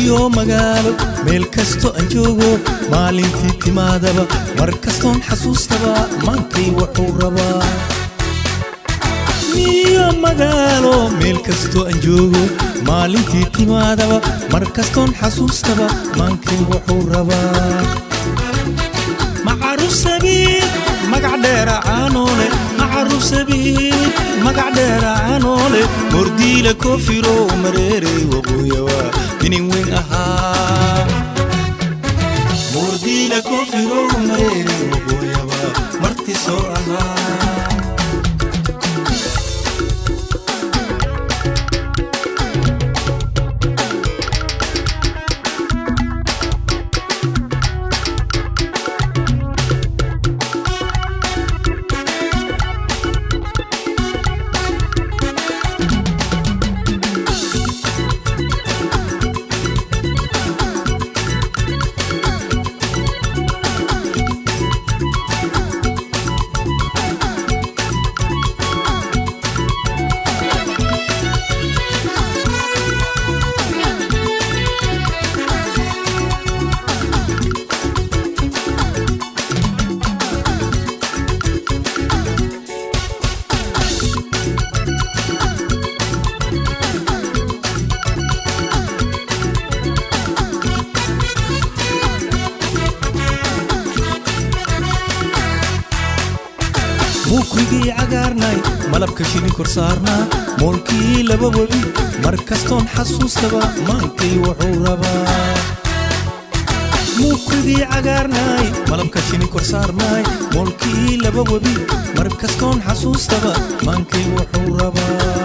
iyo magaalo meel kasto aan joogo maalintii timaadaba mar kastoon xasuustaba maankay wuxuu rabaa iyo magaalo meel kasto aan joogo maalintii timaadaba mar kastoon xasuustaba maankay wuxuu rabaa macarusabiid magac dheer aanole macarusabiid magac dheer aanole mordila kofiro mareere waqooyawa dinin weyn ahaa mordila kofiro mareere waqooyawa marti soo ahaa موكري عقارناي ملبك شيني كرسارنا مولكي لبابولي مركزتون حسوس تبا مانكي وحوربا موكري عقارناي ملبك شيني كرسارناي مولكي لبابولي مركزتون حسوس تبا مانكي وحوربا